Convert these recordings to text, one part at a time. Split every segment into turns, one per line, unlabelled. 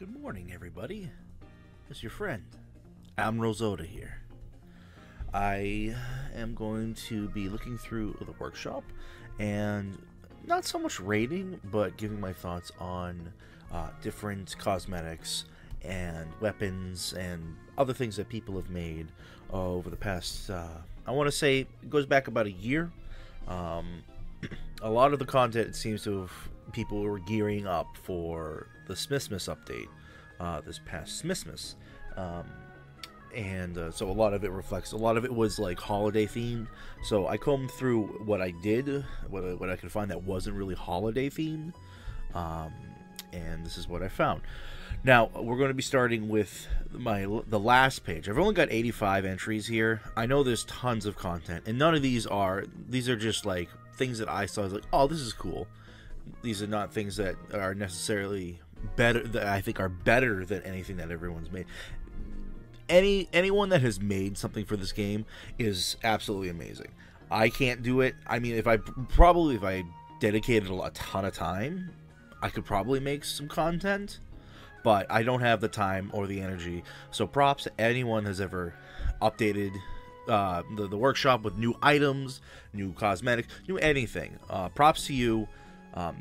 Good morning, everybody. It's your friend, Admiral Zoda here. I am going to be looking through the workshop and not so much rating, but giving my thoughts on different cosmetics and weapons and other things that people have made over the past, I want to say, it goes back about a year. A lot of the content, it seems to have, people were gearing up for the Smithmas update this past Smithmas. So a lot of it reflects, a lot of it was like holiday themed. So I combed through what I did, what I could find that wasn't really holiday themed. And this is what I found. Now, we're going to be starting with the last page. I've only got 85 entries here. I know there's tons of content, and none of these are just like things that I saw. I was like, oh, this is cool. These are not things that are necessarily better, that I think are better than anything that everyone's made. Anyone that has made something for this game is absolutely amazing. I can't do it. I mean, if I dedicated a ton of time, I could probably make some content, but I don't have the time or the energy. So props to anyone has ever updated the workshop with new items, new cosmetics, new anything. Props to you.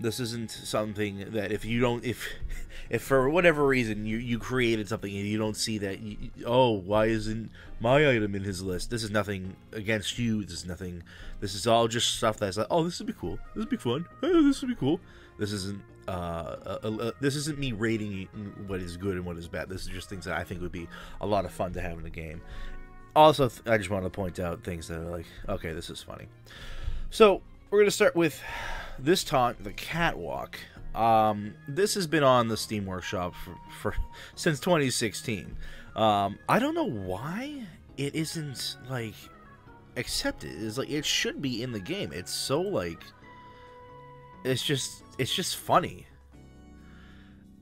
This isn't something that if for whatever reason you created something and you don't see that, oh, why isn't my item in his list? This is nothing against you. This is all just stuff that's like, oh, this would be cool. This would be fun. Oh, this would be cool. This isn't me rating what is good and what is bad. This is just things that I think would be a lot of fun to have in the game. Also, I just want to point out things that are like, okay, this is funny. So we're going to start with this taunt, the catwalk. This has been on the Steam Workshop for since 2016. I don't know why it isn't like accepted. It's like it should be in the game. It's so like it's just funny.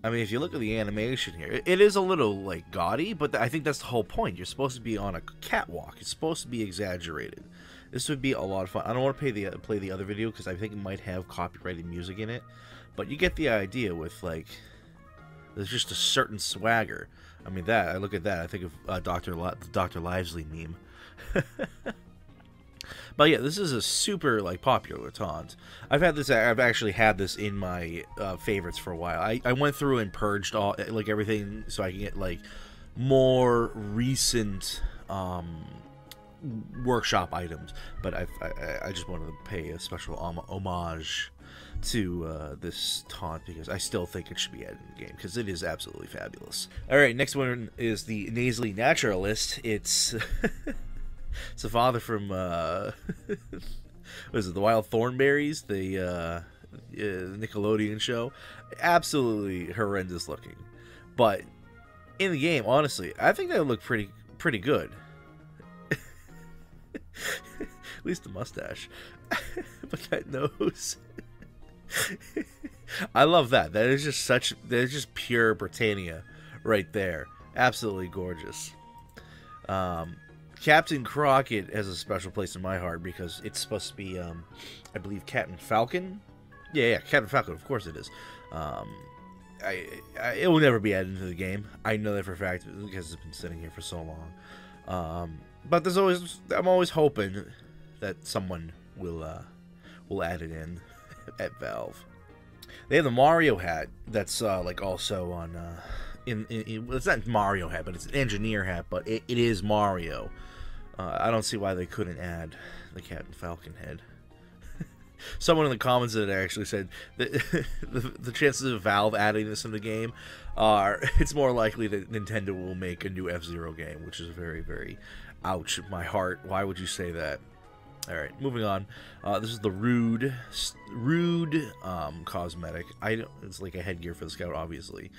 I mean, if you look at the animation here, it is a little like gaudy, but I think that's the whole point. You're supposed to be on a catwalk. It's supposed to be exaggerated. This would be a lot of fun. I don't want to play the other video because I think it might have copyrighted music in it, but you get the idea with like there's just a certain swagger. I mean, I look at that, I think of Dr. Lively meme. But yeah, this is a super like popular taunt. I've actually had this in my favorites for a while. I went through and purged all like everything so I can get like more recent workshop items, but I just wanted to pay a special homage to this taunt because I still think it should be added in the game because it is absolutely fabulous. Alright, next one is the Nasally Naturalist. It's it's the father from what is it, the Wild Thornberries, the Nickelodeon show. Absolutely horrendous looking, but in the game, honestly, I think they look pretty good. At least the mustache. But that nose. I love that. That is just pure Britannia right there. Absolutely gorgeous. Captain Crockett has a special place in my heart because it's supposed to be, I believe, Captain Falcon. Yeah, Captain Falcon. Of course it is. It will never be added into the game. I know that for a fact because it's been sitting here for so long. But I'm always hoping that someone will add it in at Valve. They have the Mario hat that's like also on it's not Mario hat, but it's an engineer hat, but it is Mario. I don't see why they couldn't add the Captain Falcon head. Someone in the comments that actually said that the chances of Valve adding this in the game are it's more likely that Nintendo will make a new F-Zero game, which is very, very ouch, my heart. Why would you say that? Alright, moving on. This is the Rude cosmetic. It's like a headgear for the Scout, obviously.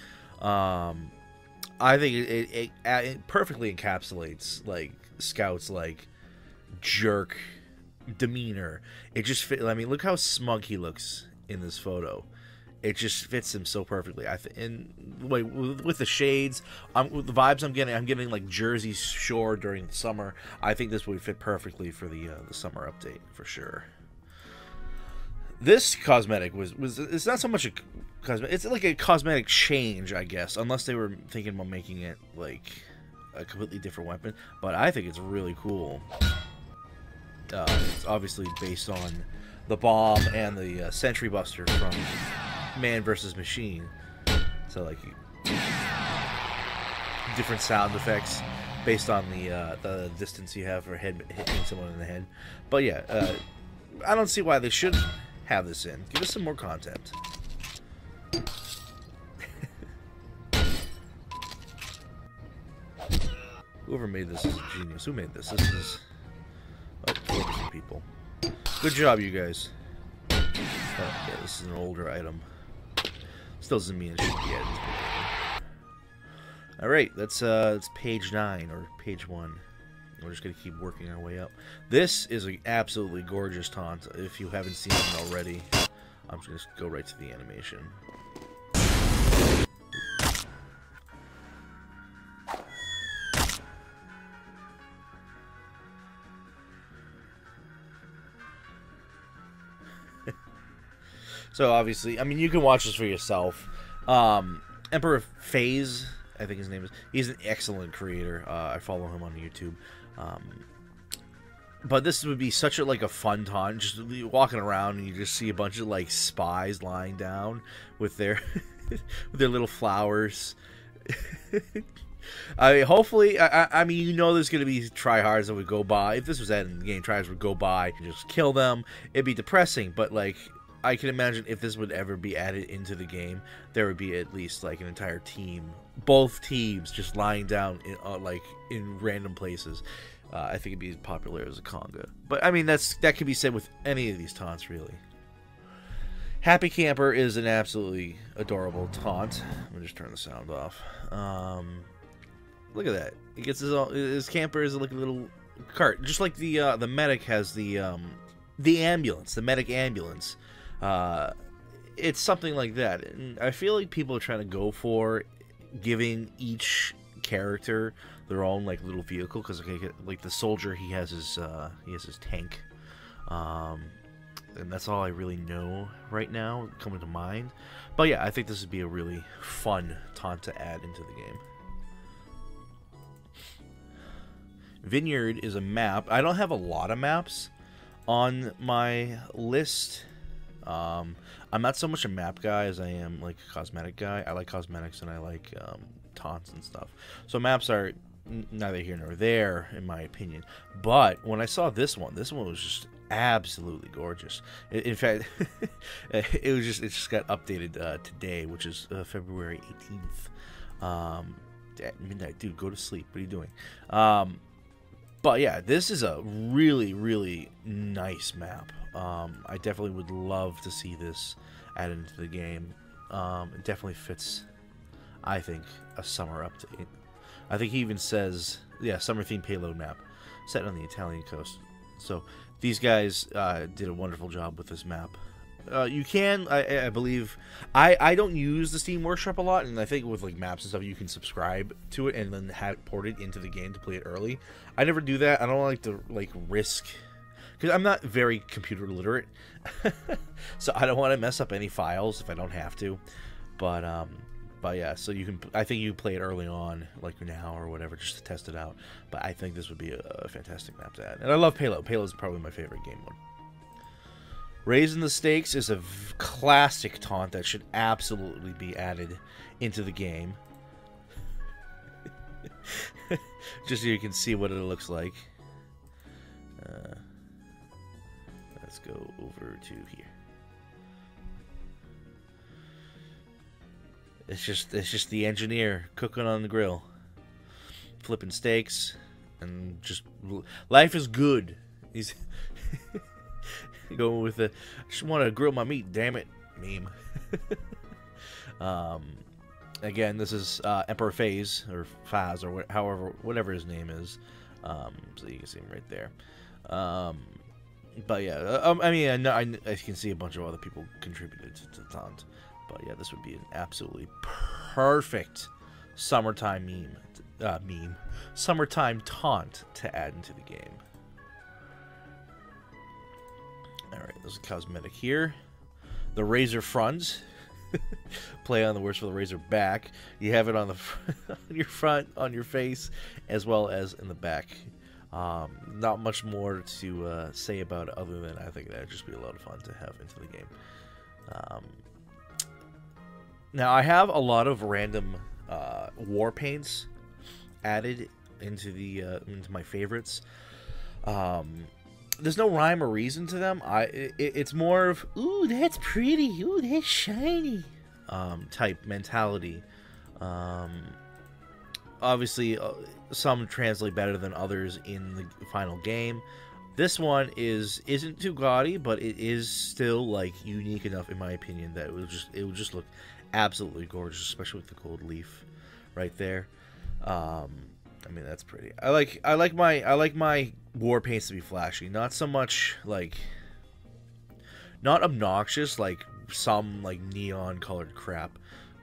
I think it perfectly encapsulates like Scout's like jerk demeanor. It just fit. I mean, look how smug he looks in this photo. It just fits him so perfectly. And like with the shades, with the vibes I'm getting like Jersey Shore during the summer. I think this would fit perfectly for the summer update for sure. This cosmetic was it's not so much a cosmetic. It's like a cosmetic change, I guess, unless they were thinking about making it like a completely different weapon. But I think it's really cool. It's obviously based on the bomb and the Sentry Buster from Man vs. Machine. So like different sound effects based on the distance you have for hitting someone in the head. But yeah, I don't see why they should have this in. Give us some more content. Whoever made this is a genius. Who made this? This is 4 different people. Good job, you guys. Oh, yeah, this is an older item. Still doesn't mean it should be added. Alright, that's page 9, or page 1. We're just going to keep working our way up. This is an absolutely gorgeous taunt. If you haven't seen it already, I'm just going to go right to the animation. So obviously, I mean, you can watch this for yourself. Emperor Phase, I think his name is. He's an excellent creator. I follow him on YouTube. But this would be such a fun taunt. Just walking around and you just see a bunch of like spies lying down with their with their little flowers. I mean, hopefully, I mean, you know, there's gonna be tryhards that would go by. If this was added in the game, tryhards would go by and just kill them. It'd be depressing, but like, I can imagine if this would ever be added into the game, there would be at least like an entire team, both teams, just lying down in in random places. I think it'd be as popular as a conga. But I mean, that could be said with any of these taunts, really. Happy Camper is an absolutely adorable taunt. Let me just turn the sound off. Look at that. He gets his camper is like a little cart, just like the medic has the ambulance, the medic ambulance. It's something like that, and I feel like people are trying to go for giving each character their own like little vehicle, because like the soldier, he has his tank, and that's all I really know right now coming to mind. But yeah, I think this would be a really fun taunt to add into the game. Vineyard is a map. I don't have a lot of maps on my list. I'm not so much a map guy as I am like a cosmetic guy. I like cosmetics and I like taunts and stuff. So maps are neither here nor there in my opinion. But when I saw this one was just absolutely gorgeous. In fact, it just got updated today, which is February 18th. At midnight, dude, go to sleep. What are you doing? But yeah, this is a really, really nice map. I definitely would love to see this added into the game. It definitely fits, I think, a summer update. I think he even says, yeah, summer themed payload map set on the Italian coast. So these guys did a wonderful job with this map. You can, I believe, I don't use the Steam Workshop a lot, and I think with like maps and stuff, you can subscribe to it and then have it ported into the game to play it early. I never do that. I don't like to like risk, because I'm not very computer literate, so I don't want to mess up any files if I don't have to. But yeah, so you can. I think you play it early on, like now or whatever, just to test it out. But I think this would be a fantastic map to add, and I love Payload. Payload is probably my favorite game one. Raising the Stakes is a classic taunt that should absolutely be added into the game. Just so you can see what it looks like. Let's go over to here. It's just the engineer cooking on the grill, flipping steaks, and just life is good. He's going with the I just want to grill my meat, damn it, meme. Again, this is Emperor Phase or Faz or whatever his name is. So you can see him right there. But yeah, I mean, I can see a bunch of other people contributed to the taunt. But yeah, this would be an absolutely perfect summertime summertime taunt to add into the game. Alright, there's a cosmetic here. the razor front. Play on the words for the razor back. You have it on the on your front, on your face, as well as in the back. Not much more to say about it other than I think that would just be a lot of fun to have into the game. Now I have a lot of random war paints added into the into my favorites. There's no rhyme or reason to them. It's more of, ooh, that's pretty, ooh, that's shiny, type mentality. Obviously, some translate better than others in the final game. This one isn't too gaudy, but it is still like unique enough, in my opinion, that it would just look absolutely gorgeous, especially with the gold leaf right there. I mean, that's pretty. I like my war paints to be flashy, not so much like, not obnoxious like some like neon colored crap.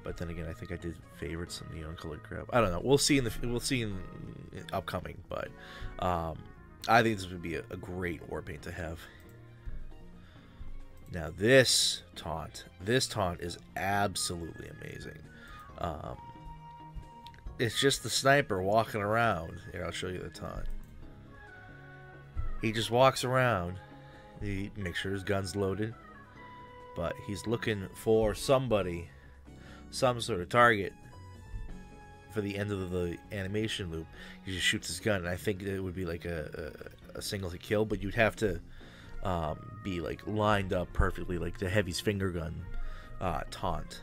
But then again, I think I did favorite some neon colored crap. I don't know. We'll see in upcoming. But I think this would be a great war paint to have. Now this taunt is absolutely amazing. It's just the sniper walking around. Here, I'll show you the taunt. He just walks around. He makes sure his gun's loaded, but he's looking for somebody, some sort of target for the end of the animation loop. He just shoots his gun, and I think it would be like a single hit kill, but you'd have to be like lined up perfectly, like the Heavy's finger gun taunt.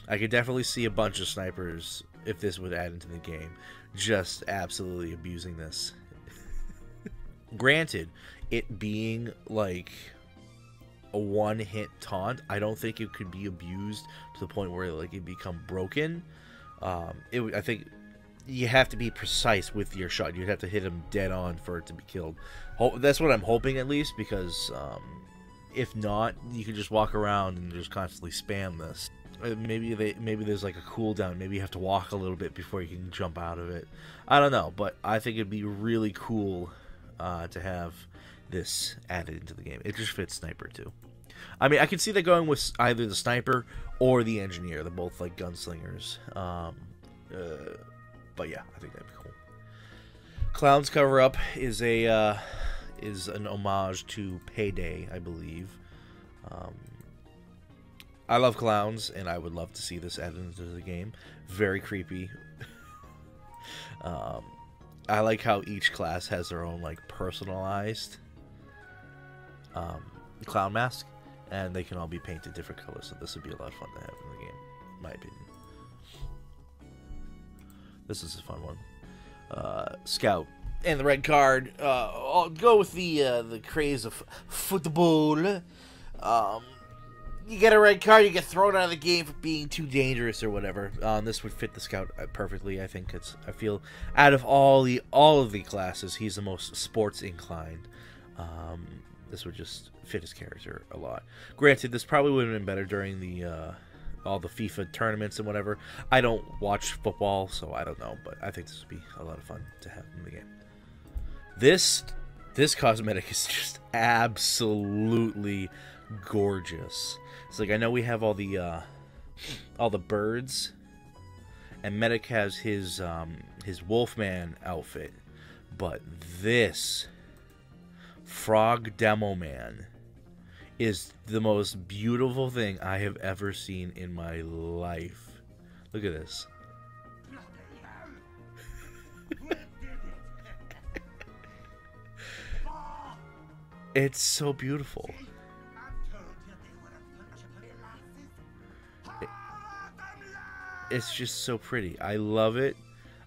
I could definitely see a bunch of snipers, if this would add into the game, just absolutely abusing this. Granted, it being like a one-hit taunt, I don't think it could be abused to the point where like it become broken. I think you have to be precise with your shot. You'd have to hit him dead on for it to be killed. That's what I'm hoping, at least, because if not, you can just walk around and just constantly spam this. Maybe there's like a cooldown. Maybe you have to walk a little bit before you can jump out of it. I don't know, but I think it'd be really cool to have this added into the game. It just fits sniper too. I mean, I can see that going with either the sniper or the engineer. They're both like gunslingers. But yeah, I think that'd be cool. Clown's cover up is an homage to Payday, I believe. I love clowns, and I would love to see this added into the game. Very creepy. I like how each class has their own like personalized clown mask, and they can all be painted different colors, so this would be a lot of fun to have in the game, in my opinion. This is a fun one. Scout. And the red card. I'll go with the craze of football. You get a red card, you get thrown out of the game for being too dangerous or whatever. This would fit the Scout perfectly. I think I feel out of all of the classes, he's the most sports inclined. This would just fit his character a lot. Granted, this probably would have been better during the all the FIFA tournaments and whatever. I don't watch football, so I don't know, but I think this would be a lot of fun to have in the game. This cosmetic is just absolutely gorgeous. It's like, I know we have all the birds, and Medic has his Wolfman outfit, but this Frog Demo Man is the most beautiful thing I have ever seen in my life. Look at this. It's so beautiful. It's just so pretty. I love it.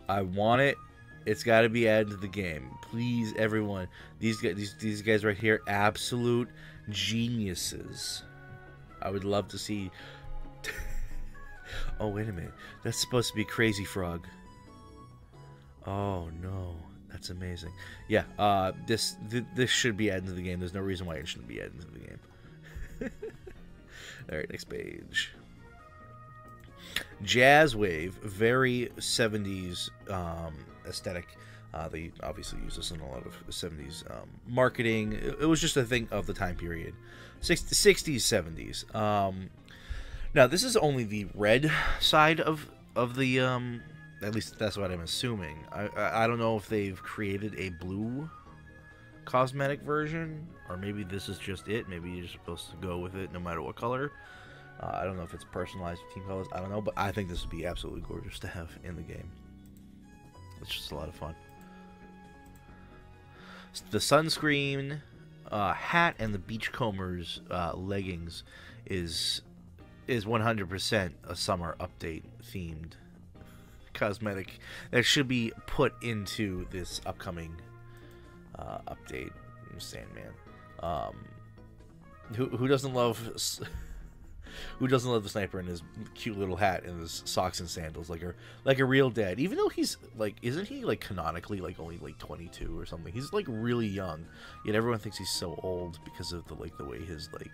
I want it. It's got to be added to the game. Please, everyone. These guys right here, absolute geniuses. I would love to see. Oh, wait a minute. That's supposed to be Crazy Frog. Oh no, that's amazing. Yeah, this should be added to the game. There's no reason why it shouldn't be added to the game. All right, next page. Jazz Wave, very 70s aesthetic. They obviously use this in a lot of 70s marketing. It was just a thing of the time period. 60s, 70s. Now, this is only the red side of the... at least that's what I'm assuming. I don't know if they've created a blue cosmetic version, or maybe this is just it. Maybe you're supposed to go with it no matter what color. I don't know if it's personalized team colors. I don't know, but I think this would be absolutely gorgeous to have in the game. It's just a lot of fun. The sunscreen hat and the beachcombers leggings is 100% a summer update themed cosmetic that should be put into this upcoming update. Sandman. Who doesn't love who doesn't love the sniper in his cute little hat and his socks and sandals like a real dad? Even though he's like, isn't he like canonically like only like 22 or something? He's like really young, yet everyone thinks he's so old because of the way his like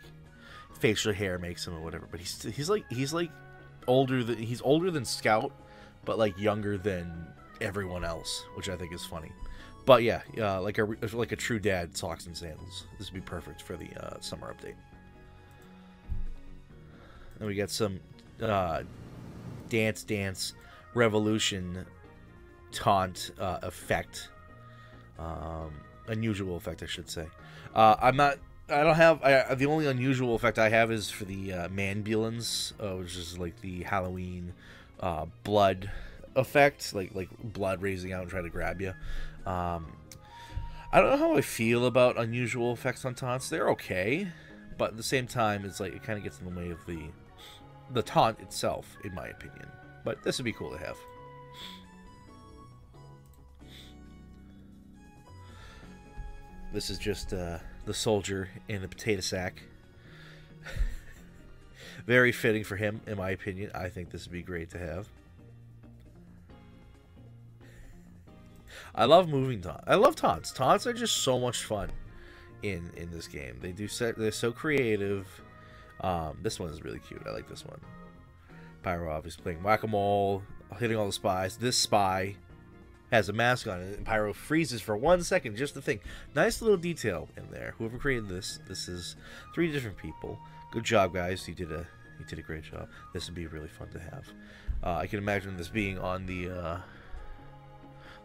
facial hair makes him or whatever. But he's older than Scout, but like younger than everyone else, which I think is funny. But yeah, like a true dad, socks and sandals. This would be perfect for the summer update. And we got some Dance Revolution taunt effect, unusual effect, I should say. The only unusual effect I have is for the Manbulance, which is like the Halloween blood effect, like blood raising out and trying to grab you. I don't know how I feel about unusual effects on taunts. They're okay, but at the same time, it's like it kind of gets in the way of the taunt itself, in my opinion. But this would be cool to have. This is just the soldier in the potato sack. Very fitting for him, in my opinion. I think this would be great to have. I love moving taunts. I love taunts. Taunts are just so much fun in this game. They're so creative. This one is really cute. I like this one. Pyro obviously playing whack-a-mole, hitting all the spies. This spy has a mask on it, and Pyro freezes for 1 second just to think. Nice little detail in there. Whoever created this is 3 different people. Good job, guys. You did a great job. This would be really fun to have. I can imagine this being on the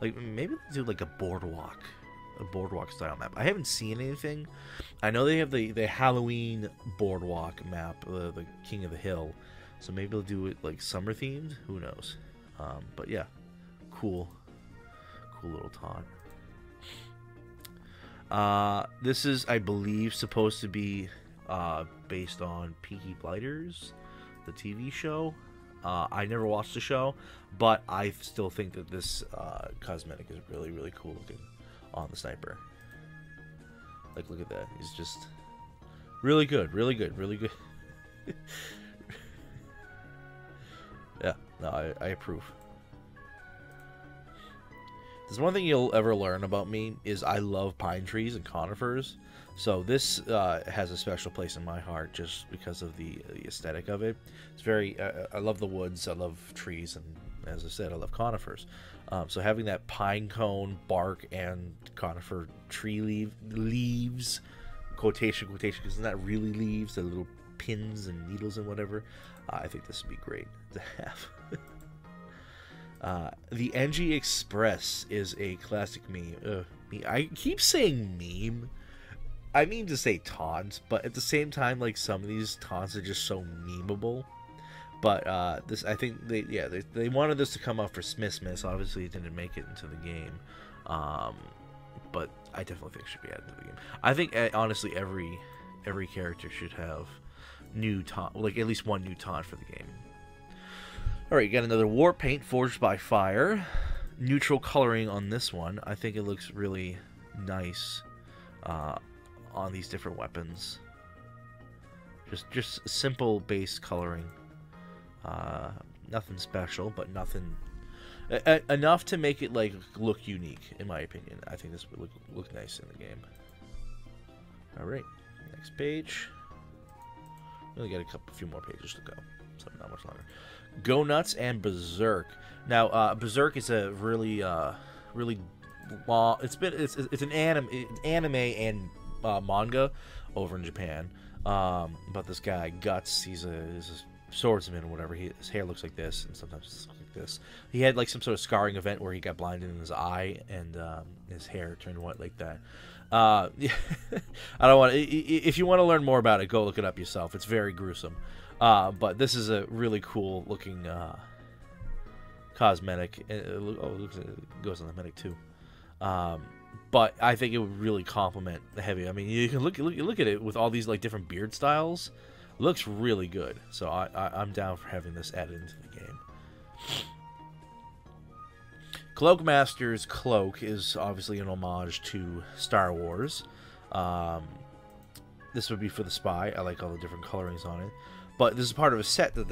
like maybe do like a boardwalk style map. I haven't seen anything. I know they have the Halloween boardwalk map, the King of the Hill. So maybe they'll do it like summer themed. Who knows? But yeah, cool little taunt. This is, I believe, supposed to be based on Peaky Blinders, the TV show. I never watched the show, but I still think that this cosmetic is really, really cool looking on the sniper. Like, look at that. He's just really good, really good, really good. Yeah, no, I approve. There's one thing you'll ever learn about me is I love pine trees and conifers. So this has a special place in my heart just because of the aesthetic of it. It's very, I love the woods, I love trees, and as I said, I love conifers. So having that pine cone, bark, and conifer tree leaves, quotation, because they're not really leaves, they're little pins and needles and whatever. I think this would be great to have. The NG Express is a classic meme. I keep saying meme. I mean to say taunt, but at the same time, like, some of these taunts are just so memeable. But this, I think they wanted this to come out for Smith. Obviously, it didn't make it into the game. But I definitely think it should be added to the game. I think honestly, every character should have new taunt, like at least one new taunt for the game. All right, you got another war paint forged by fire. Neutral coloring on this one. I think it looks really nice on these different weapons. Just simple base coloring. Nothing special, but nothing enough to make it like look unique, in my opinion. I think this would look nice in the game. All right, next page. We only got a few more pages to go, so not much longer. Go Nuts and Berserk. Now, Berserk is a really long. It's an anime and manga over in Japan. But this guy Guts, he's a swordsman or whatever. His hair looks like this, and sometimes it's like this. He had like some sort of scarring event where he got blinded in his eye, and his hair turned white like that. I don't want. If you want to learn more about it, go look it up yourself. It's very gruesome. But this is a really cool looking cosmetic. It goes on the medic too. But I think it would really complement the heavy. I mean, you can look at it with all these like different beard styles. It looks really good. So I'm down for having this added into the game. Cloakmaster's cloak is obviously an homage to Star Wars. This would be for the spy. I like all the different colorings on it. But this is part of a set that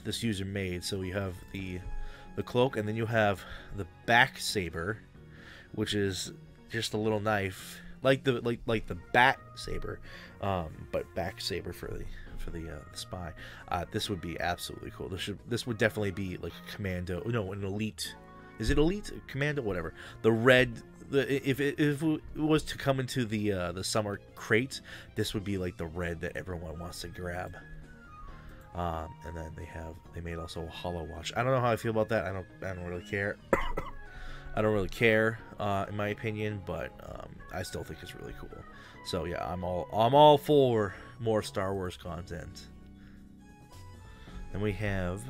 this user made. So you have the cloak, and then you have the back saber, which is just a little knife, like the bat saber, but back saber for the spy. This would be absolutely cool. This would definitely be like a commando. No, an elite. Is it elite? Commando? Whatever. The red. If it was to come into the summer crate, this would be like the red that everyone wants to grab. And then they made also a hollow watch. I don't know how I feel about that. I don't really care. I don't really care, in my opinion, but I still think it's really cool. So yeah, I'm all for more Star Wars content. Then we have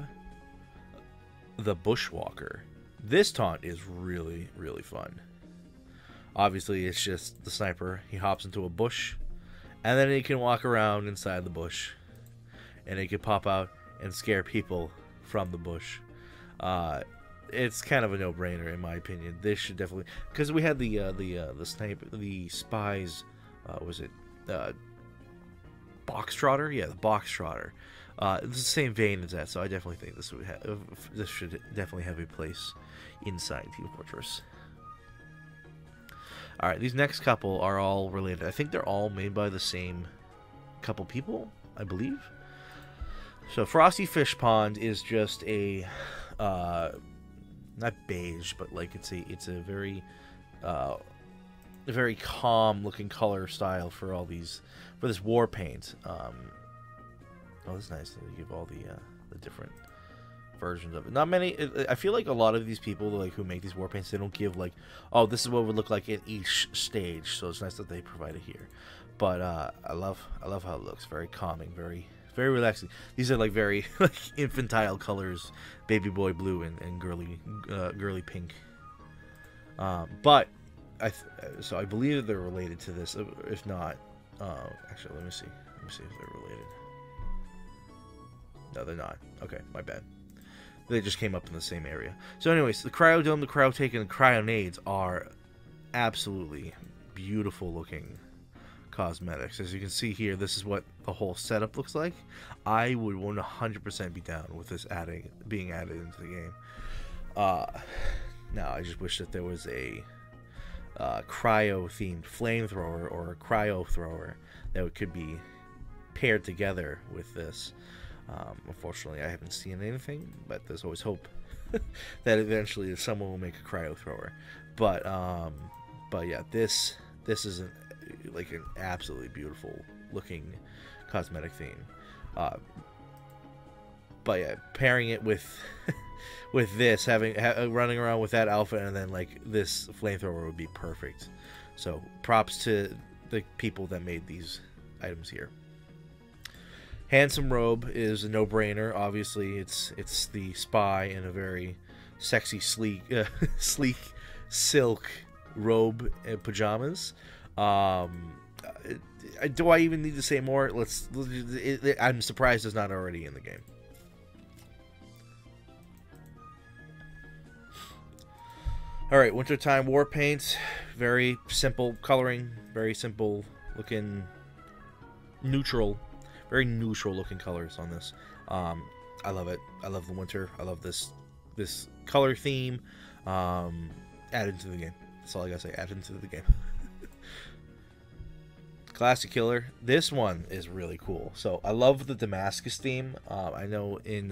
the Bushwalker. This taunt is really, really fun. Obviously, it's just the sniper. He hops into a bush, and then he can walk around inside the bush, and he can pop out and scare people from the bush. It's kind of a no-brainer in my opinion. This should definitely, because we had the spies. Was it box trotter? Yeah, the box trotter. It's the same vein as that, so I definitely think this should definitely have a place inside Team Fortress. All right, these next couple are all related. I think they're all made by the same couple people, I believe. So Frosty Fish Pond is just a not beige, but like it's a very calm looking color style for this war paint. Oh, that's nice to give all the different versions of it. Not many. I feel like a lot of these people who make these war paints, they don't give like, oh, this is what it would look like in each stage. So it's nice that they provide it here. But I love how it looks. Very calming, very relaxing. These are like very like infantile colors, baby boy blue and girly pink. But so I believe that they're related to this. If not, actually, let me see if they're related. No, they're not. Okay, my bad. They just came up in the same area. So anyways, the Cryodome, the Cryotake, and the Cryonades are absolutely beautiful looking cosmetics. As you can see here, this is what the whole setup looks like. I would 100% be down with this being added into the game. Now, I just wish that there was a cryo-themed flamethrower or a cryo thrower that could be paired together with this. Unfortunately, I haven't seen anything, but there's always hope that eventually someone will make a cryo thrower. But yeah, this is an absolutely beautiful looking cosmetic theme. But yeah, pairing it with with this, running around with that outfit, and then like this flamethrower would be perfect. So props to the people that made these items here. Handsome robe is a no-brainer. Obviously, it's the spy in a very sexy, sleek silk robe and pajamas. Do I even need to say more? I'm surprised it's not already in the game. All right, wintertime war paint. Very simple coloring. Very simple looking, neutral. Very neutral looking colors on this. I love it. I love the winter. I love this color theme. Added into the game. That's all I gotta say. Added into the game. Classic Killer. This one is really cool. So I love the Damascus theme. I know in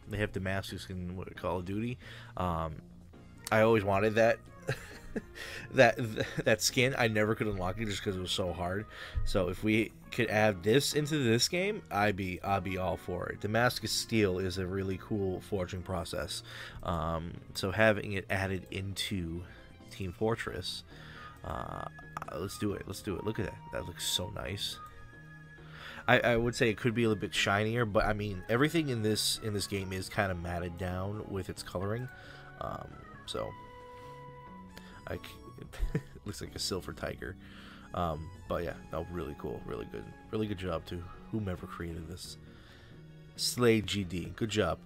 they have Damascus in Call of Duty. I always wanted that that skin. I never could unlock it just because it was so hard. So if we could add this into this game, I'd be all for it. Damascus Steel is a really cool forging process. So having it added into Team Fortress, let's do it. Let's do it. Look at that. That looks so nice. I would say it could be a little bit shinier, but I mean everything in this game is kind of matted down with its coloring. So it looks like a silver tiger. But yeah, no, really cool, really good job to whomever created this. Slade GD, good job.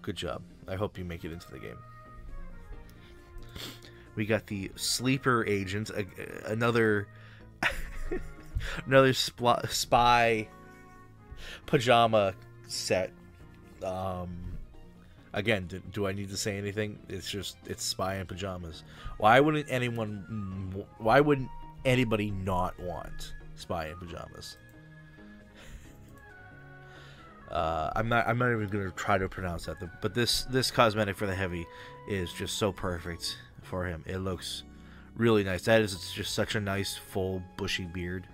I hope you make it into the game. We got the Sleeper Agent, another another spy pajama set. Again, do I need to say anything? It's spy in pajamas. Why wouldn't anybody not want spy in pajamas? I'm not even gonna try to pronounce that. But this cosmetic for the heavy is just so perfect for him. It looks really nice. It's just such a nice full bushy beard.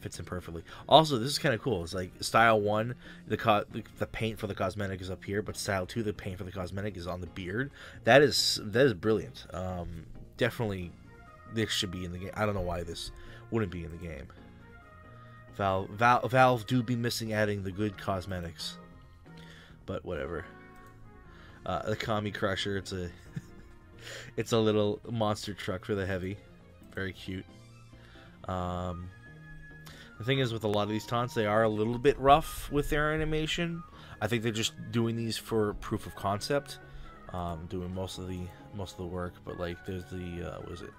Fits in perfectly. Also, this is kind of cool. It's like style 1, the paint for the cosmetic is up here, but style 2, the paint for the cosmetic is on the beard. That is brilliant. Definitely, this should be in the game. I don't know why this wouldn't be in the game. Valve do be missing adding the good cosmetics, but whatever. The Kami Crusher. It's a it's a little monster truck for the heavy. Very cute. The thing is, with a lot of these taunts, they are a little bit rough with their animation. I think they're just doing these for proof of concept, doing most of the work. But like, there's the what is it?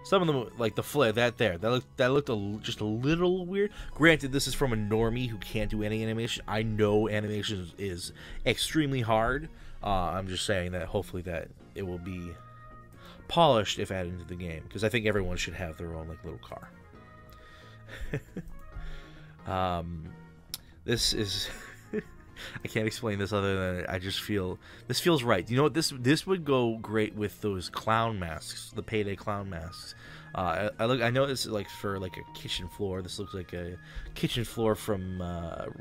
Some of them, like the flare, that looked just a little weird. Granted, this is from a normie who can't do any animation. I know animation is extremely hard. I'm just saying that hopefully that it will be polished if added into the game, because I think everyone should have their own like little car. This is I can't explain this other than I just feel this feels right. You know what, this would go great with those clown masks, the Payday clown masks. I know this is like for like a kitchen floor. This looks like a kitchen floor from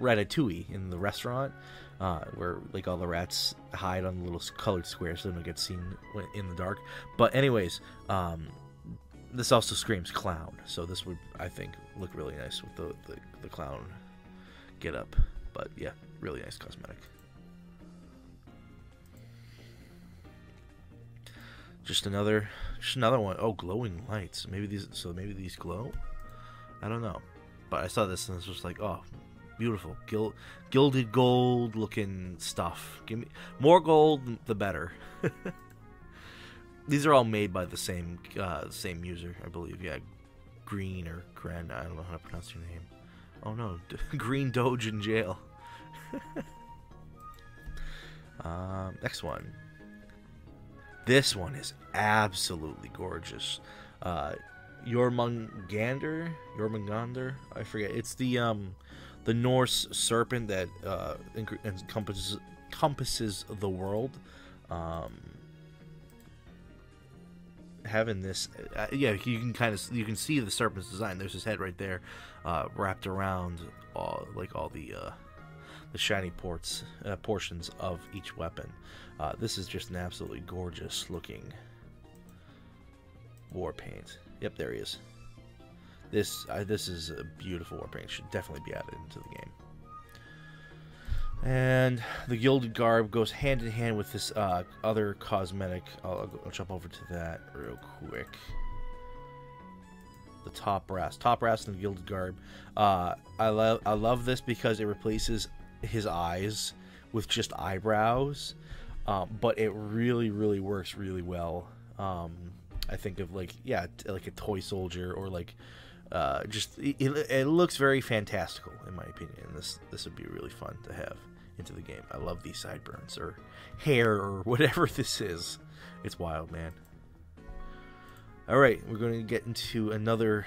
Ratatouille in the restaurant, where like all the rats hide on the little colored squares so they don't get seen in the dark. But anyways, this also screams clown, so this would, I think, look really nice with the clown get up. But yeah, really nice cosmetic. Just another one. Oh, glowing lights. Maybe these glow. I don't know, but I saw this and this was like, oh, beautiful, gilded gold looking stuff. Give me more gold, the better. These are all made by the same user, I believe. Yeah, Green or Gren. I don't know how to pronounce your name. Oh no, Green Doge in jail. Next one. This one is absolutely gorgeous. Jormungandr, I forget. It's the Norse serpent that encompasses the world. Having this, yeah, you can see the serpent's design. There's his head right there, wrapped around all the shiny portions of each weapon. This is just an absolutely gorgeous looking war paint. Yep, there he is. This is a beautiful war paint. Should definitely be added into the game. And the gilded garb goes hand in hand with this other cosmetic. I'll jump over to that real quick. The top brass and the gilded garb. I love this because it replaces his eyes with just eyebrows, but it really works really well. I think of like a toy soldier, or like it looks very fantastical in my opinion. This would be really fun to have into the game. I love these sideburns or hair or whatever this is. It's wild, man. Alright, we're going to get into another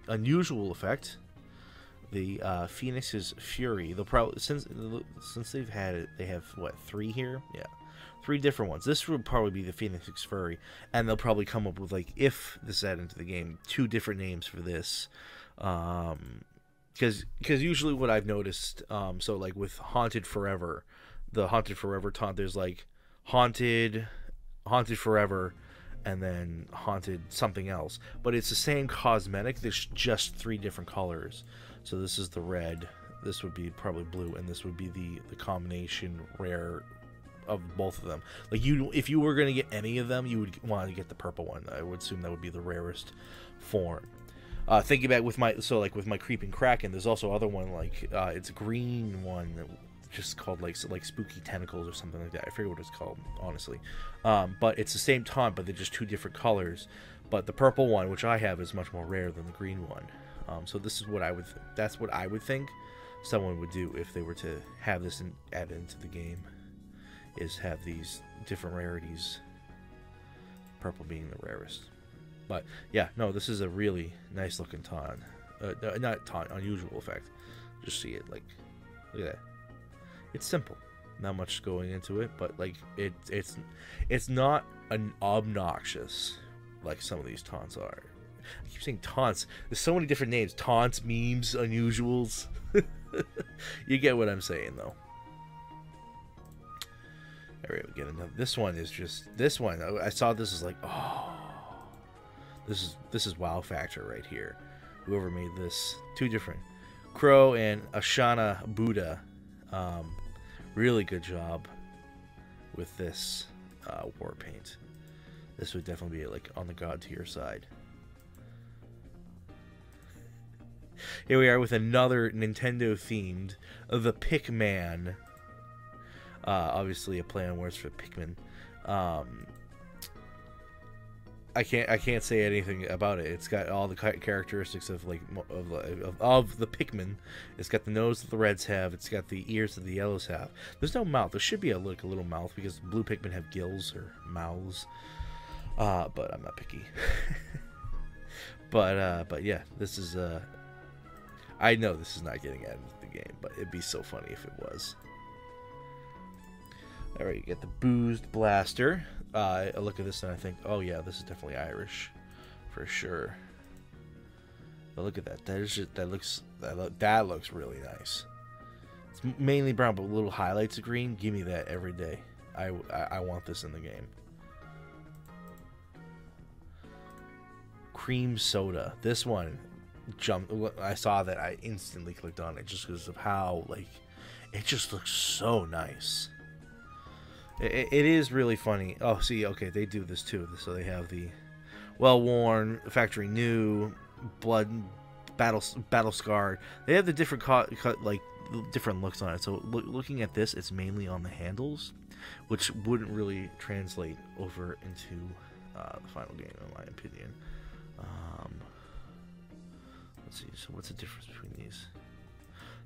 unusual effect. The Phoenix's Fury. They'll probably, since they've had it, they have what, 3 here? Yeah, 3 different ones. This would probably be the Phoenix Furry, and they'll probably come up with, like, if this add into the game, 2 different names for this. Because usually what I've noticed, so like with Haunted Forever, the Haunted Forever taunt, there's like Haunted Forever, and then Haunted something else. But it's the same cosmetic, there's just 3 different colors. So this is the red, this would be probably blue, and this would be the combination rare of both of them. Like, if you were going to get any of them, you would want to get the purple one. I would assume that would be the rarest form. Thinking back with my Creeping Kraken, there's also other one, like it's a green one that just called like Spooky Tentacles or something like that. I forget what it's called, honestly. But it's the same taunt, but they're just 2 different colors. But the purple one, which I have, is much more rare than the green one. So this is what that's what I would think someone would do if they were to have this added into the game, is have these different rarities, purple being the rarest. But yeah, no, this is a really nice looking taunt. Not taunt, unusual effect. Just see it, like, look at that. It's simple, not much going into it, but like it's not an obnoxious like some of these taunts are. I keep saying taunts. There's so many different names: taunts, memes, unusuals. You get what I'm saying, though. All right, we get another. This one is just this one. I saw this is like, oh. This is wow factor right here. Whoever made this, 2 different, Crow and Ashana Buddha, really good job with this war paint. This would definitely be like on the god tier side. Here we are with another Nintendo themed, the Pikmin. Obviously a play on words for Pikmin. I can't say anything about it. It's got all the characteristics of like of the Pikmin. It's got the nose that the reds have. It's got the ears that the yellows have. There's no mouth. There should be a little mouth because blue Pikmin have gills or mouths. But I'm not picky. but yeah, this is I know this is not getting added into the game, but it'd be so funny if it was. All right, you get the Boozed Blaster. I look at this and I think, oh yeah, this is definitely Irish, for sure. But look at that. That looks really nice. It's mainly brown, but with little highlights of green. Give me that every day. I want this in the game. Cream Soda. This one jumped. I saw that. I instantly clicked on it just because of how like it just looks so nice. It is really funny. Oh, see, okay, they do this too. So they have the well-worn, factory new, blood, battle scarred. They have the different different looks on it. So looking at this, it's mainly on the handles, which wouldn't really translate over into the final game, in my opinion. Let's see. So what's the difference between these?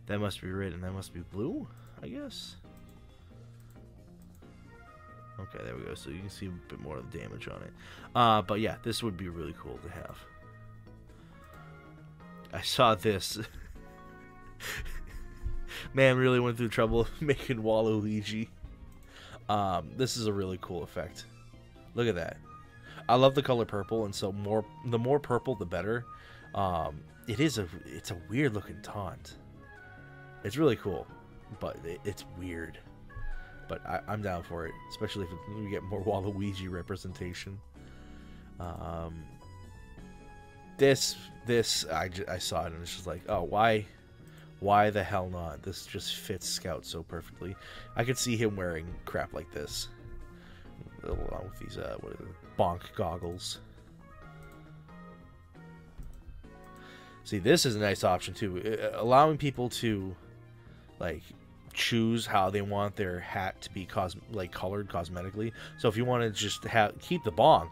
That must be red and that must be blue, I guess. Okay, there we go. So you can see a bit more of the damage on it. But yeah, this would be really cool to have. I saw this. Man really went through trouble making Waluigi. This is a really cool effect. Look at that. I love the color purple, and so the more purple, the better. It's a weird looking taunt. It's really cool, but it's weird. But I'm down for it, especially if we get more Waluigi representation. This I saw it and it's just like, oh, why the hell not? This just fits Scout so perfectly. I could see him wearing crap like this, along with these what are they, bonk goggles. See, this is a nice option too, allowing people to like choose how they want their hat to be colored cosmetically. So if you want to just keep the bonk,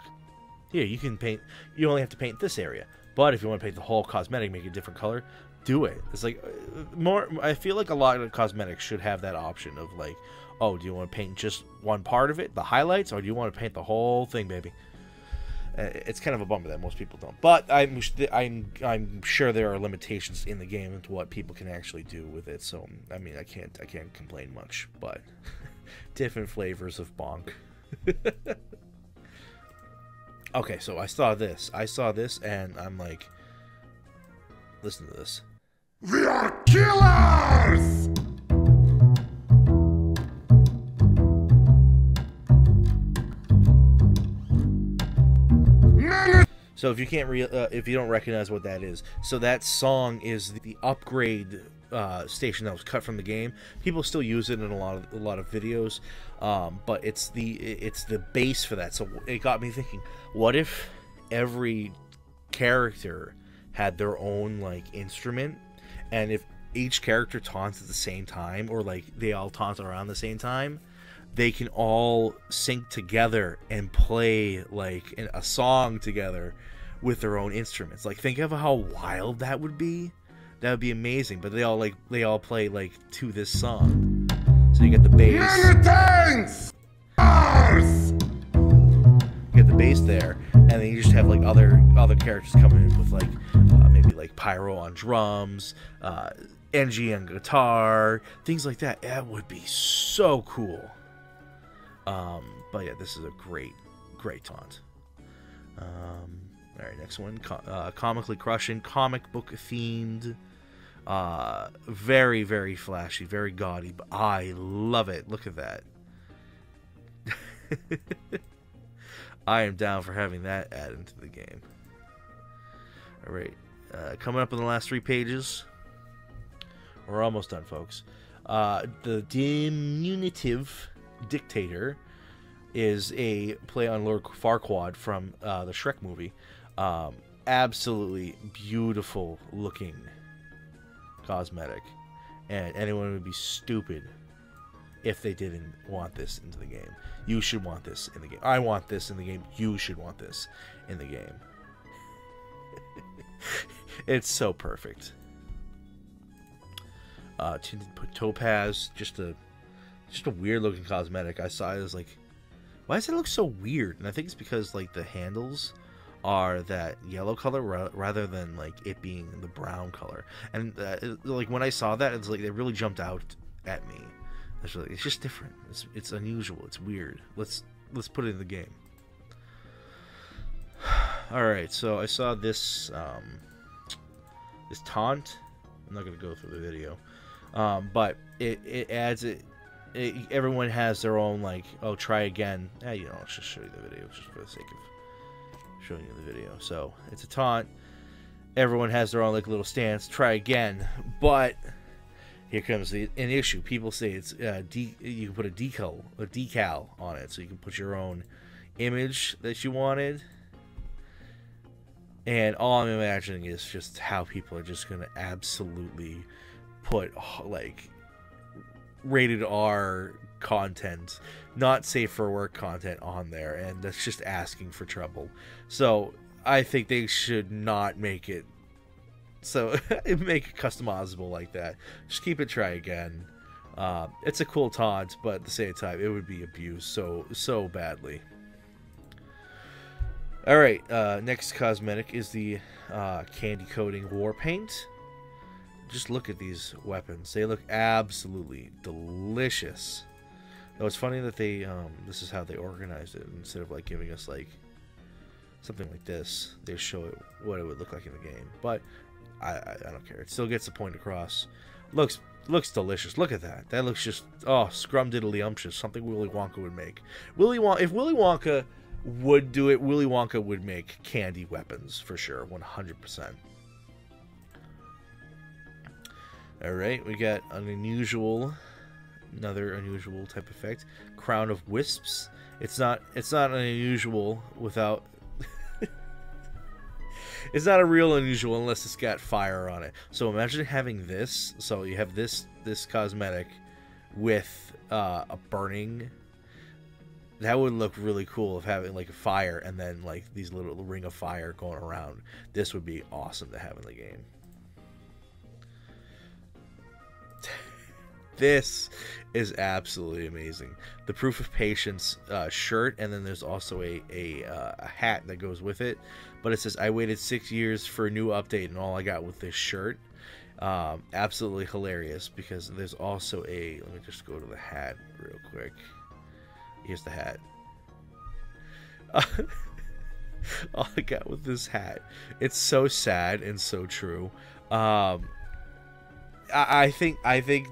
here you can paint. You only have to paint this area. But if you want to paint the whole cosmetic, make a different color, do it. It's like more. I feel like a lot of cosmetics should have that option of like, oh, do you want to paint just one part of it, the highlights, or do you want to paint the whole thing, baby? It's kind of a bummer that most people don't. But I'm sure there are limitations in the game into what people can actually do with it. So I mean, I can't complain much. But Different flavors of bonk. Okay, so I saw this, and I'm like, listen to this.
We are killers!
So if you can't if you don't recognize what that is, so that song is the upgrade station that was cut from the game. People still use it in a lot of videos, but it's the base for that. So it got me thinking: what if every character had their own like instrument, and if each character taunts at the same time, or like they all taunt around the same time, they can all sync together and play like a song together with their own instruments. Like, think of how wild that would be. That would be amazing. But they all play like to this song. So you get the bass. You get the bass there, and then you just have like other characters coming in with like maybe like Pyro on drums, NG on guitar, things like that. That would be so cool. But yeah, this is a great taunt. Alright, next one. Comically crushing, comic book themed. Very, very flashy, very gaudy, but I love it. Look at that. I am down for having that added into the game. Alright, coming up in the last 3 pages. We're almost done, folks. The diminutive dictator is a play on Lord Farquaad from the Shrek movie. Absolutely beautiful looking cosmetic, and anyone would be stupid if they didn't want this into the game. You should want this in the game. I want this in the game. You should want this in the game. It's so perfect. Tinted topaz, just a weird looking cosmetic. I saw it, as like, why does it look so weird? And I think it's because like the handles are that yellow color rather than like it being the brown color. And like when I saw that, it's like it really jumped out at me. It's just different. It's unusual. It's weird. Let's put it in the game. All right. So I saw this this taunt. I'm not gonna go through the video, but it adds it. Everyone has their own like, oh, try again. You know, let's just show you the video just for the sake of showing you the video. So it's a taunt. Everyone has their own like little stance. Try again, but here comes an issue. People say it's you can put a decal on it, so you can put your own image that you wanted. And all I'm imagining is just how people are just gonna absolutely put like rated R content, not safe for work content on there, and that's just asking for trouble. So I think they should not make it so make it customizable like that. Just keep it try again. It's a cool taunt, but at the same time it would be abused so badly. Alright, next cosmetic is the candy coating war paint. Just look at these weapons. They look absolutely delicious. Though it's funny that they this is how they organized it. Instead of like giving us like something like this, they show it what it would look like in the game. But I don't care. It still gets the point across. Looks delicious. Look at that. That looks just scrumdiddlyumptious. Something Willy Wonka would make. If Willy Wonka would do it, Willy Wonka would make candy weapons for sure, 100%. Alright, we got another unusual type effect. Crown of Wisps. It's not unusual without it's not a real unusual unless it's got fire on it. So imagine having this. So you have this cosmetic with a burning. That would look really cool, if having like a fire and then like these little ring of fire going around. This would be awesome to have in the game. This is absolutely amazing. The Proof of Patience shirt, and then there's also a hat that goes with it. But it says, I waited 6 years for a new update, and all I got with this shirt. Absolutely hilarious, because there's also a, let me just go to the hat real quick. Here's the hat. All I got with this hat, it's so sad and so true. I think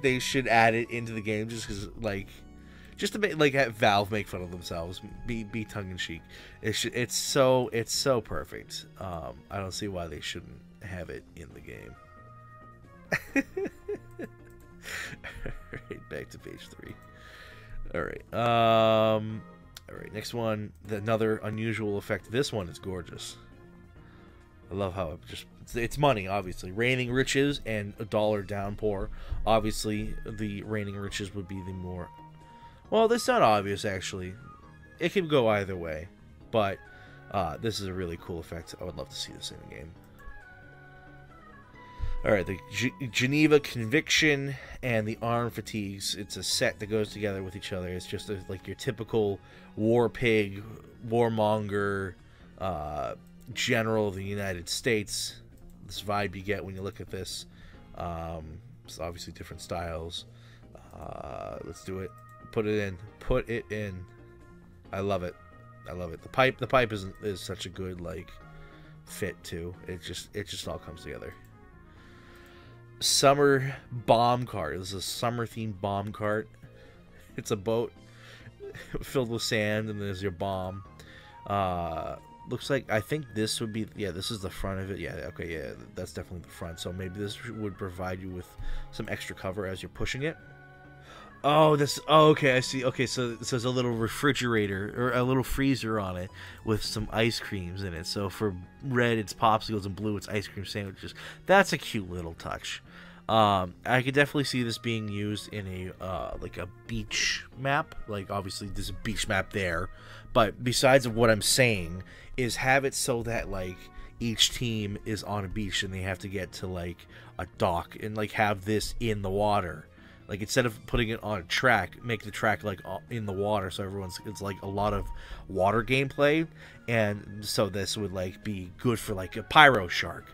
they should add it into the game, just because, like, just to make, like, have Valve make fun of themselves, be tongue in cheek. It's so perfect. I don't see why they shouldn't have it in the game. Alright, back to page 3. Alright, alright, next one, another unusual effect. This one is gorgeous. I love how it just, it's money, obviously. Raining riches and a dollar downpour. Obviously, the raining riches would be the more, well, that's not obvious, actually. It could go either way, but this is a really cool effect. I would love to see this in the game. Alright, the Geneva Conviction and the Arm Fatigues. It's a set that goes together with each other. It's just like your typical war pig, warmonger, general of the United States. This vibe you get when you look at this. It's obviously different styles. Let's do it. Put it in. Put it in. I love it. I love it. The pipe is such a good, like, fit too. It just all comes together. Summer bomb cart. This is a summer themed bomb cart. It's a boat filled with sand, and there's your bomb. Looks like, I think this would be, yeah, this is the front of it. Yeah, okay, yeah, that's definitely the front. So maybe this would provide you with some extra cover as you're pushing it. Oh, this, oh, okay, I see. Okay, so it says a little refrigerator, or a little freezer on it with some ice creams in it. So for red, it's popsicles, and blue, it's ice cream sandwiches. That's a cute little touch. I could definitely see this being used in a like a beach map. Like, obviously there's a beach map there, but besides of what I'm saying is have it so that, like, each team is on a beach and they have to get to, like, a dock, and, like, have this in the water. Like, instead of putting it on a track, make the track, like, in the water, so it's like a lot of water gameplay, and so this would, like, be good for, like, a pyro shark.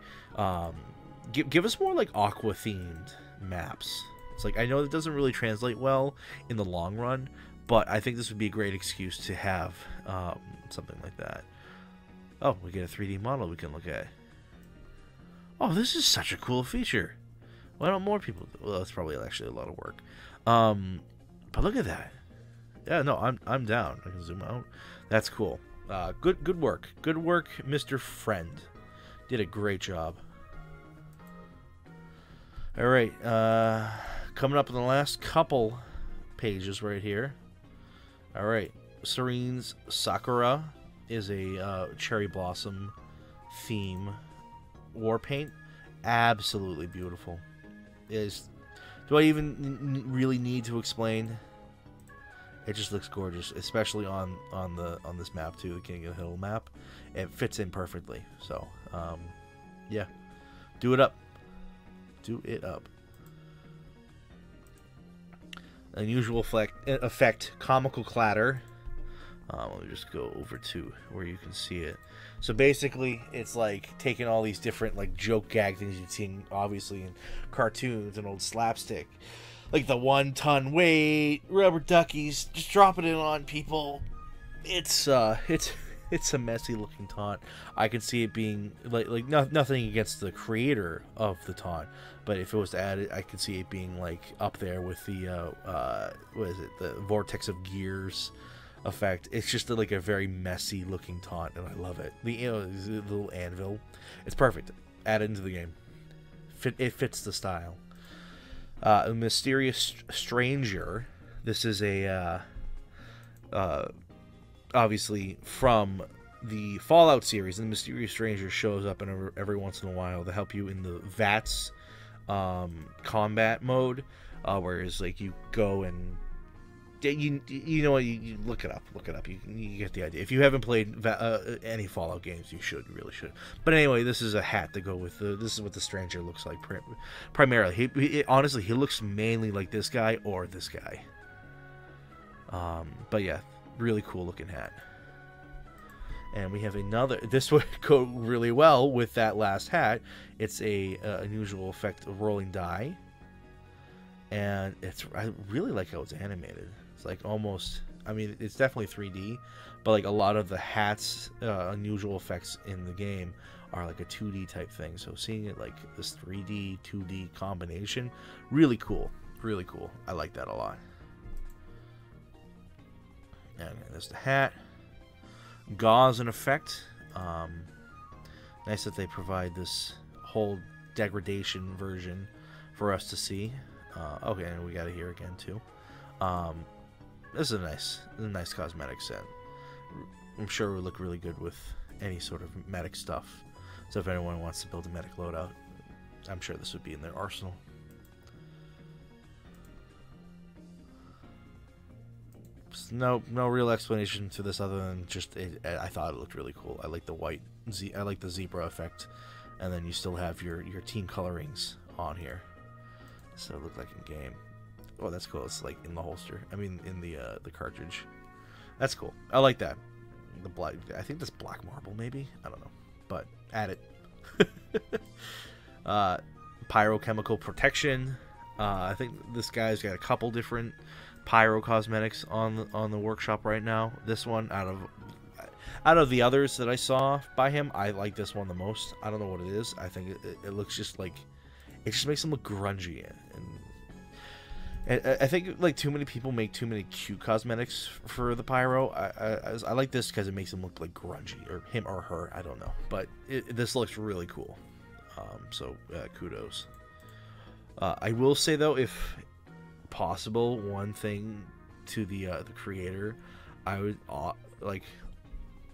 Give us more, like, aqua themed maps. It's like, I know it doesn't really translate well in the long run, but I think this would be a great excuse to have something like that. Oh, we get a 3D model we can look at. Oh, this is such a cool feature. Why don't more people do? Well, that's probably actually a lot of work. But look at that. Yeah, no, I'm down. I can zoom out. That's cool. Good work. Good work, Mr. Friend. Did a great job. All right, coming up in the last couple pages right here. All right, Serene's Sakura is a cherry blossom theme war paint. Absolutely beautiful. Do I even really need to explain? It just looks gorgeous, especially on this map too, the King of the Hill map. It fits in perfectly. So, yeah, do it up. Do it up. Unusual effect, comical clatter. Let me just go over to where you can see it. So basically, it's like taking all these different, like, joke gag things you've seen obviously in cartoons and old slapstick, like the 1-ton weight, rubber duckies, just dropping it on people. It's a messy looking taunt. I could see it being like nothing against the creator of the taunt, but if it was added, I could see it being, like, up there with the what is it, the Vortex of Gears effect. It's just like a very messy looking taunt, and I love it. The little anvil, it's perfect. Add it into the game. It fits the style. A mysterious stranger. This is a obviously from the Fallout series, and the mysterious stranger shows up every once in a while to help you in the VATS combat mode, whereas, like, you go and you know what, you look it up. You get the idea. If you haven't played any Fallout games, you really should. But anyway, this is a hat to go with. This is what the stranger looks like primarily. Honestly, he looks mainly like this guy or this guy. But yeah, really cool looking hat. And we have another. This would go really well with that last hat. It's a unusual effect of rolling die, and I really like how it's animated. It's like almost. I mean, it's definitely 3D, but like a lot of the hats, unusual effects in the game are like a 2D type thing. So seeing it like this 3D 2D combination, really cool. Really cool. I like that a lot. And there's the hat. Gauze in effect. Nice that they provide this whole degradation version for us to see. Okay, and we got it here again too. This is a nice cosmetic set. I'm sure it would look really good with any sort of medic stuff. So if anyone wants to build a medic loadout, I'm sure this would be in their arsenal. No real explanation to this other than just I thought it looked really cool. I like the white I like the zebra effect, and then you still have your team colorings on here, so it looked like in game. Oh, that's cool. It's like in the holster. I mean, in the cartridge. That's cool. I like that. The black. I think that's black marble, maybe. I don't know, but add it. Pyrochemical protection. I think this guy's got a couple different pyro cosmetics on the workshop right now. This one, out of the others that I saw by him, I like this one the most. I don't know what it is. I think it looks just like, it just makes him look grungy, and I think like too many people make too many cute cosmetics for the pyro. I like this because it makes him look like grungy, or him or her, I don't know, but this looks really cool. So kudos. I will say though, if possible, one thing to the creator, I would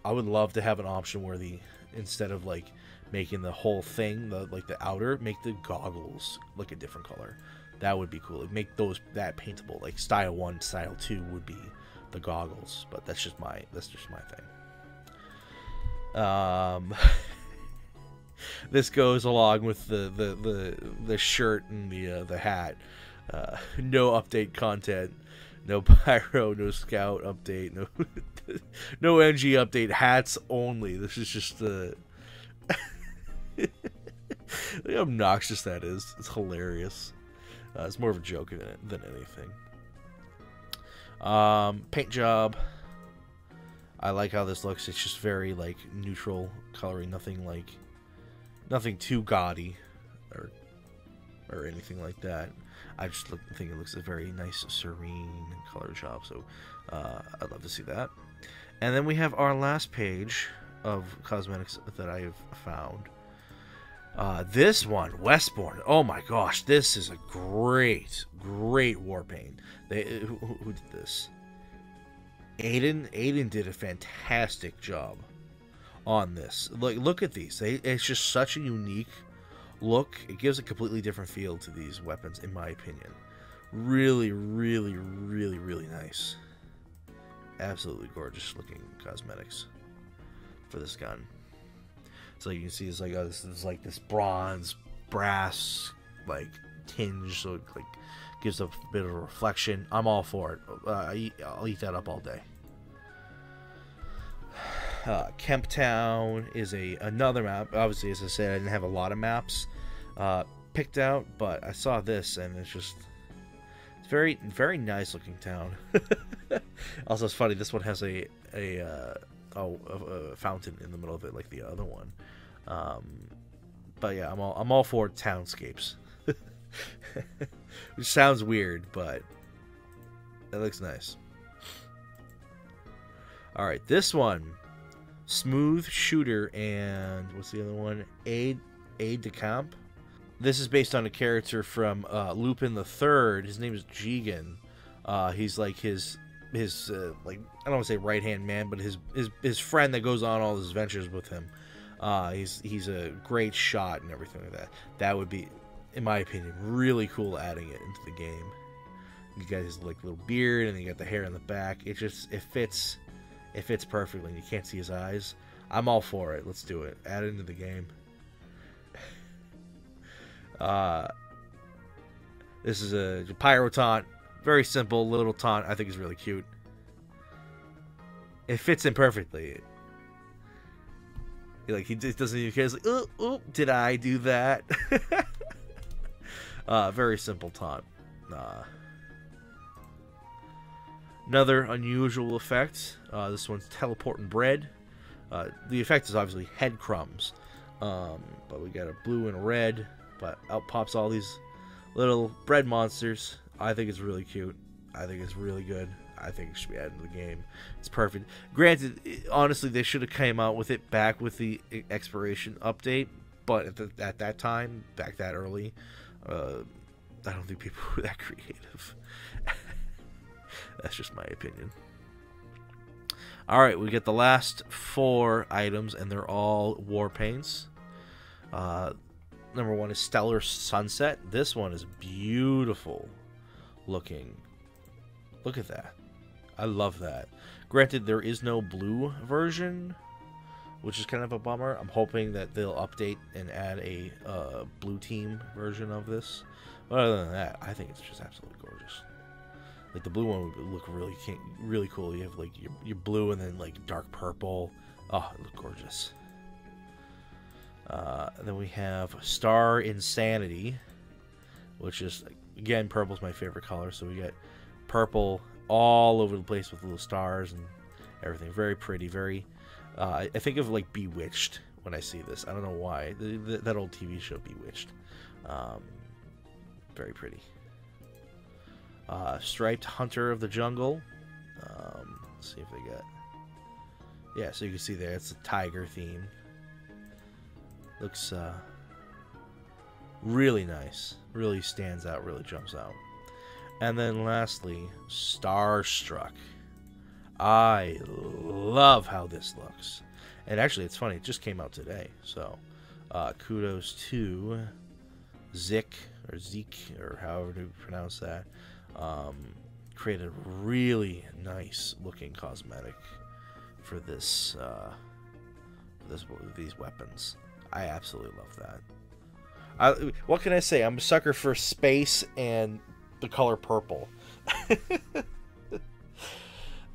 love to have an option where instead of like making the whole thing the outer, make the goggles look a different color. That would be cool. Like, make that paintable. Like style 1, style 2 would be the goggles, but that's just my thing. This goes along with the shirt and the hat. No update content, no pyro, no scout update, no NG update, hats only. This is just the how obnoxious that is. It's hilarious. It's more of a joke than anything. Paint job. I like how this looks. It's just very like neutral coloring, nothing too gaudy or anything like that. I just think it looks a very nice, serene color job. So I'd love to see that. And then we have our last page of cosmetics that I have found. This one, Westbourne. Oh my gosh, this is a great war paint. Who did this? Aiden did a fantastic job on this. Look at these. It's just such a unique look. It gives a completely different feel to these weapons, in my opinion. Really nice. Absolutely gorgeous looking cosmetics for this gun. So you can see it's like this is like this bronze brass like tinge, so it like gives a bit of a reflection. I'm all for it. I'll eat that up all day. Kemptown is another map. Obviously, as I said, I didn't have a lot of maps picked out, but I saw this and it's very nice looking town. Also, it's funny. This one has a fountain in the middle of it, like the other one. But yeah, I'm all for townscapes, which sounds weird, but it looks nice. All right, this one, Smooth Shooter, and what's the other one? Aide de Camp. This is based on a character from Lupin the Third. His name is Jigen. He's like his like, I don't want to say right hand man, but his friend that goes on all his adventures with him. He's a great shot and everything like that. That would be, in my opinion, really cool adding it into the game. You got his like little beard, and you got the hair in the back. It fits perfectly. You can't see his eyes. I'm all for it. Let's do it. Add it into the game. This is a pyro taunt. Very simple little taunt. I think it's really cute. It fits in perfectly. He just doesn't even care. He's like, oh, did I do that? Very simple taunt. Another unusual effect. This one's teleporting bread. The effect is obviously head crumbs. But we got a blue and a red. But out pops all these little bread monsters. I think it's really cute. I think it's really good. I think it should be added to the game. It's perfect. Granted, honestly, they should have came out with it back with the expiration update. But at that time, back that early, I don't think people were that creative. That's just my opinion. Alright, we get the last 4 items, and they're all war paints. Number 1 is Stellar Sunset. This one is beautiful looking. Look at that. I love that. Granted, there is no blue version, which is kind of a bummer. I'm hoping that they'll update and add a blue team version of this. But other than that, I think it's just absolutely gorgeous. Like the blue one would look really cool. You have like your blue and then like dark purple. Oh, it looks gorgeous. Then we have Star Insanity, which is, again, purple's my favorite color. So we get purple all over the place with little stars and everything. Very pretty. Very. I think of like Bewitched when I see this. I don't know why. That old TV show Bewitched. Very pretty. Striped Hunter of the Jungle. Let's see if they got. Yeah, so you can see there, it's a tiger theme. Looks really nice. Really stands out, really jumps out. And then lastly, Starstruck. I love how this looks. And actually, it's funny, it just came out today. So, kudos to Zik, or Zeke, or however you pronounce that. Created a really nice looking cosmetic for this, these weapons. I absolutely love that. What can I say? I'm a sucker for space and the color purple.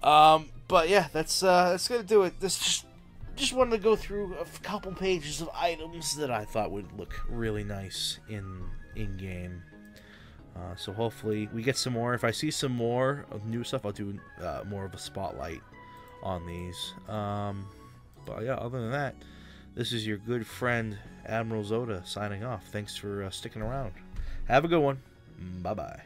But yeah, that's gonna do it. This just wanted to go through a couple pages of items that I thought would look really nice in game. So hopefully we get some more. If I see some more of new stuff, I'll do more of a spotlight on these. But yeah, other than that, this is your good friend Admiral Zoda signing off. Thanks for sticking around. Have a good one. Bye-bye.